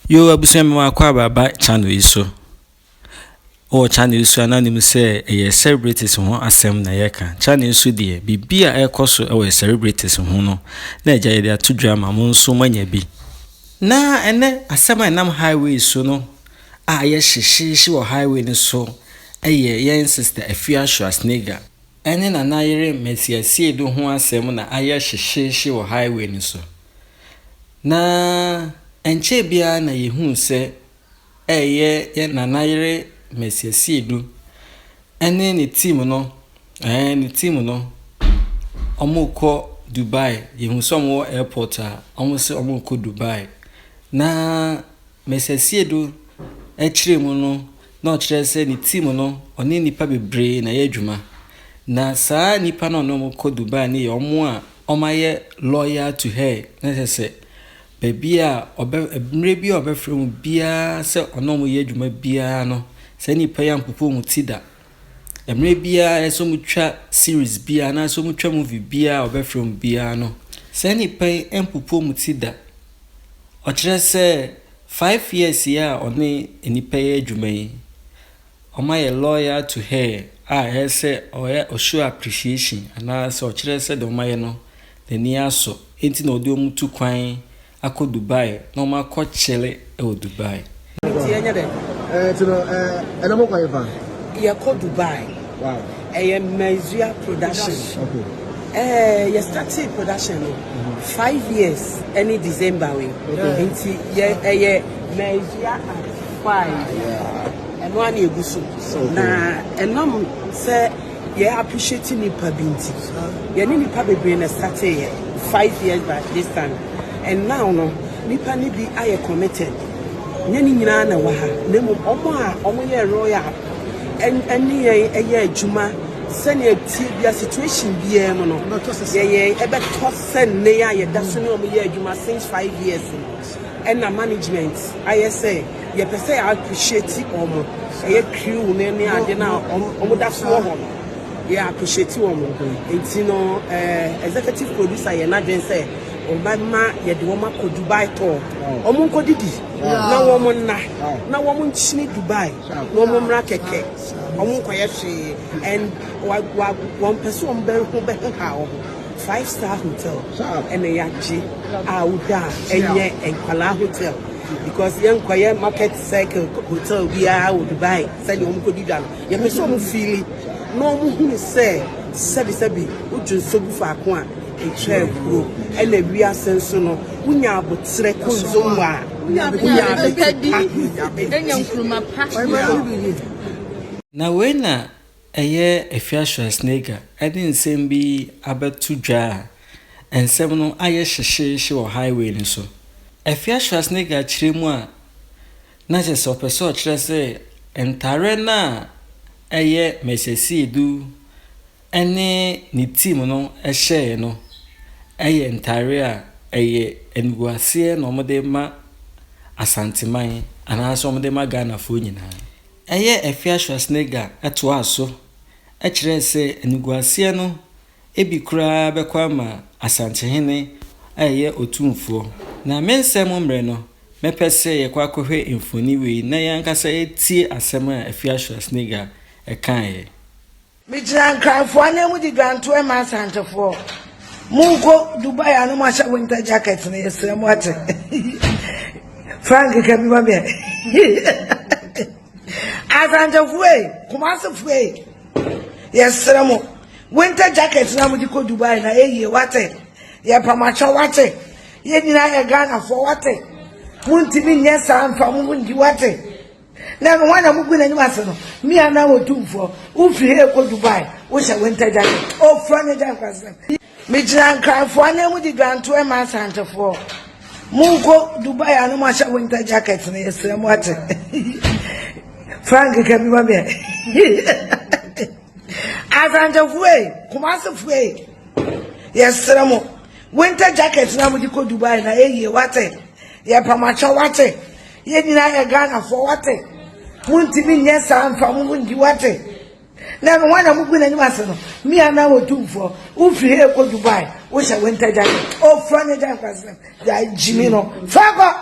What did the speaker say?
Yo abusua me akwa baba channel iso. O channel iso ananim say e celebrities ho asem na yeka. Channel iso de bibia ekoso e celebrities ho no. Na eja ye de ato drama mo nso manya bi. Na ene asem enam highway so no. A ye hyehyehye wo highway ni so. Eye yen sister Afia Schwarzenegger. Ene na nayere Asiedu ho asem na aye hyehyehye wo highway ni so. Na enche bia na yehu se ye na nayere Asiedu ene ni team no omuko Dubai yehu so mo airport a omuko Dubai na Asiedu echire mu no na ochire se ni team no oni nipa bebre na yadwuma na saa nipa no omuko Dubai ni omo a omaye loyal to her na se Bebia mrebi obefrem bia se onomo ye adwuma bia no se nipa ya mpopo mu tida mrebia eso mutwa series bia na so mutwa movie bia obefrem bia no se nipa mpopo mu tida o kire se 5 years ya oni nipa ya adwuma yi o my lawyer to her he say o show appreciation and so o kire se do my no the near so enti na odi omutu kwan ako Dubai no ma ko chele e o Dubai enamo kwa ifa ya ko Dubai wow Measure production okay you started production 5 years any December we enti Measure at 5 and one egusu na enam say you appreciate nipa binti you need nipa bebre na started 5 years back this time. And now no nipa ni bi aye committed nyani nyina na wa ha nemu omo ye royal eni ye adwuma sene tie bia situation bia mo no ye ebe to sen ne ya ye da so ne omo ye adwuma since 5 years and na management aye say ye pese appreciate omo ye crew ne ne ade na omo da so ho no ye appreciate omo enti no executive producer ye na den say Obama ye de woma ko Dubai to omo ko didi na womo na womo nchini Dubai na womo mra keke omo ko ye hwe and one person be ha 5-star hotel and a yachi auda enye enkwala hotel because yen kwaye market Seke hotel we are Dubai say omo ko didi ye person omo feel no omo hu say sebi uju sobu fa ko a Echebro and a real sense no unya botre kunzomwa na wena eye Afia Schwarzenegger edin nsem bi abatu dwa ensem no aye hyehyehye wo highway ni so Afia Schwarzenegger chiremu a na je so person kire se entare na eye Asiedu ene ni team no ehye no eye ntare a eye enguase no mode ma asanteman anaso mode ma Ghana fo nyina eye Afia Schwarzenegger eto aso e kire se enguase no ebi kura bekwa ma asantehene eye otumfo na mensem mre no mepese ye kwa akohwe infoni we na yankasa etie asem a Afia Schwarzenegger ekan ye Michy Nkansah ane mu di granto e ma santefo Mungo Dubai anu ma sha winter jacket na yesrem wate Frank ke bi ma be Azantefo Kumasi e yesrem winter jacket na mu di ko Dubai na eye wate ye pamacho wate ye nyina ye Ghana for wate muntimi nyesa amfa mu ndi wate na wana mugu na nyuma se no mi ana wotumfo ufiri he ko Dubai wo sha winter jacket o frane jacket Michy Nkansah ane mu di granto e ma santefo mungo Dubai anu ma sha winter jacket na yesrem wate Frank ke bi ma be Azantefo Kumasi e yesrem winter jacket na mu di ko Dubai na eye wate ye pamacho wate ye nyina ye Ghana for wate muntimi nyesa amfa mu ndi wate na wana mugu na nyuma se no mi ana wotumfo ufiri he ko Dubai wo sha winter jacket o frane jacket ya jimi no fago